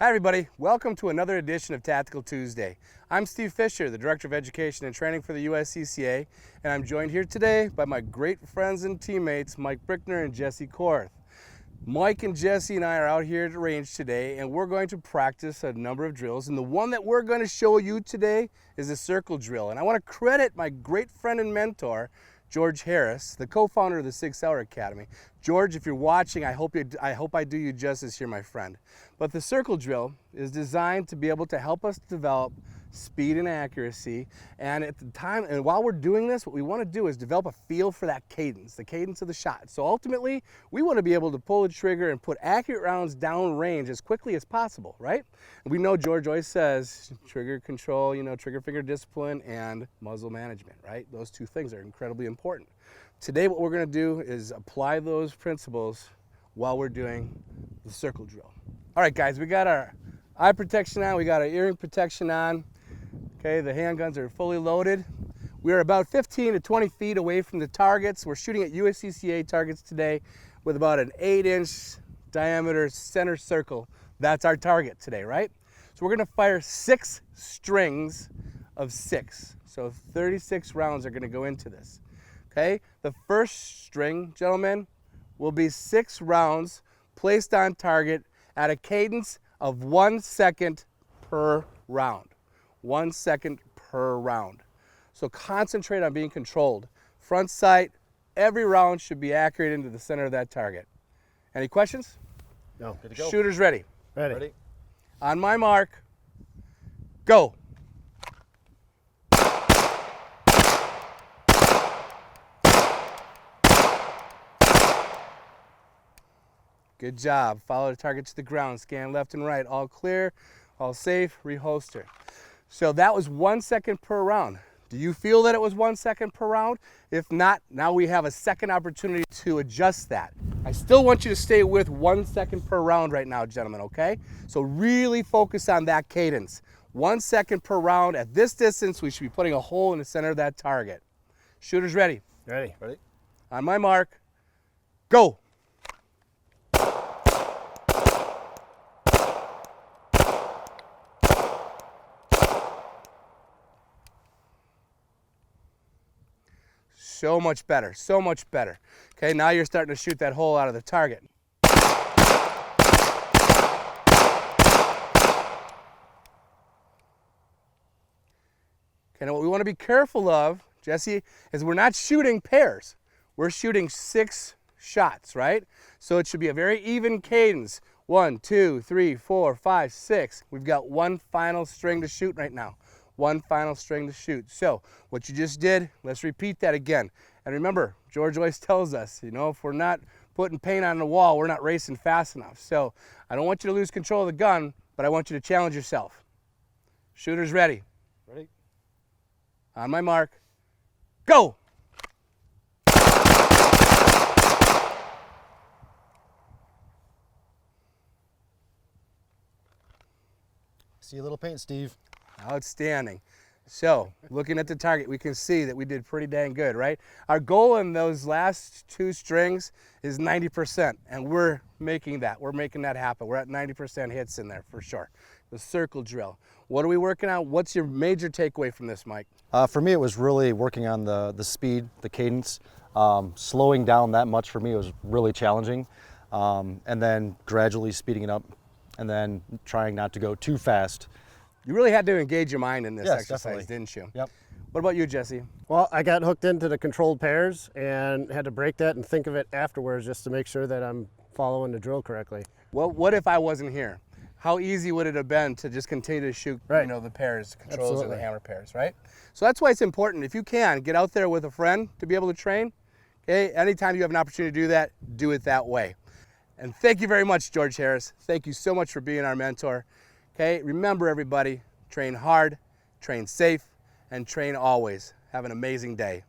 Hi everybody, welcome to another edition of Tactical Tuesday. I'm Steve Fisher, the Director of Education and Training for the USCCA, and I'm joined here today by my great friends and teammates, Mike Brickner and Jesse Korth. Mike and Jesse and I are out here at the range today, and we're going to practice a number of drills, and the one that we're going to show you today is a circle drill. And I want to credit my great friend and mentor, George Harris, the co-founder of the 6 Hour Academy. George, if you're watching, I hope I do you justice here, my friend. But the circle drill is designed to be able to help us develop speed and accuracy. And at the time, and while we're doing this, what we want to do is develop a feel for that cadence, the cadence of the shot. So ultimately, we want to be able to pull the trigger and put accurate rounds down range as quickly as possible, right? And we know George always says trigger control, trigger finger discipline and muzzle management, right? Those two things are incredibly important. Today, what we're going to do is apply those principles while we're doing the circle drill. All right, guys, we got our eye protection on, we got our earring protection on. Okay, the handguns are fully loaded. We are about 15 to 20 feet away from the targets. We're shooting at USCCA targets today with about an 8-inch diameter center circle. That's our target today, right? So we're gonna fire 6 strings of 6. So 36 rounds are gonna go into this, okay? The first string, gentlemen, will be 6 rounds placed on target at a cadence of 1 second per round. 1 second per round. So concentrate on being controlled. Front sight, every round should be accurate into the center of that target. Any questions? No. Good to go. Shooters ready? Ready. On my mark, go. Good job. Follow the target to the ground. Scan left and right. All clear, all safe, reholster. So that was 1 second per round. Do you feel that it was 1 second per round? If not, now we have a second opportunity to adjust that. I still want you to stay with 1 second per round right now, gentlemen, okay? So really focus on that cadence. 1 second per round. At this distance, we should be putting a hole in the center of that target. Shooters ready? Ready. On my mark, go. So much better, so much better. Okay, now you're starting to shoot that hole out of the target. Okay, now what we want to be careful of, Jesse, is we're not shooting pairs. We're shooting 6 shots, right? So it should be a very even cadence. 1, 2, 3, 4, 5, 6. We've got 1 final string to shoot right now. 1 final string to shoot. So what you just did, let's repeat that again. And remember, George always tells us, if we're not putting paint on the wall, we're not racing fast enough. So I don't want you to lose control of the gun, but I want you to challenge yourself. Shooters ready? Ready. On my mark, go! See a little paint, Steve. Outstanding. So, looking at the target, we can see that we did pretty dang good, right? Our goal in those last 2 strings is 90%, and we're making that. We're making that happen. We're at 90% hits in there for sure. The circle drill. What are we working on? What's your major takeaway from this, Mike? For me, it was really working on the speed, the cadence. Slowing down that much for me was really challenging, and then gradually speeding it up, and then trying not to go too fast. You really had to engage your mind in this exercise, definitely. didn't you? Yep. What about you, Jesse? Well, I got hooked into the controlled pairs and had to break that and think of it afterwards just to make sure that I'm following the drill correctly. Well, what if I wasn't here? How easy would it have been to just continue to shoot, Right. the pairs, the controls, or Absolutely. the hammer pairs, right? So that's why it's important. If you can, get out there with a friend to be able to train. Okay, anytime you have an opportunity to do that, do it that way. And thank you very much, George Harris. Thank you so much for being our mentor. Okay, remember everybody, train hard, train safe, and train always. Have an amazing day.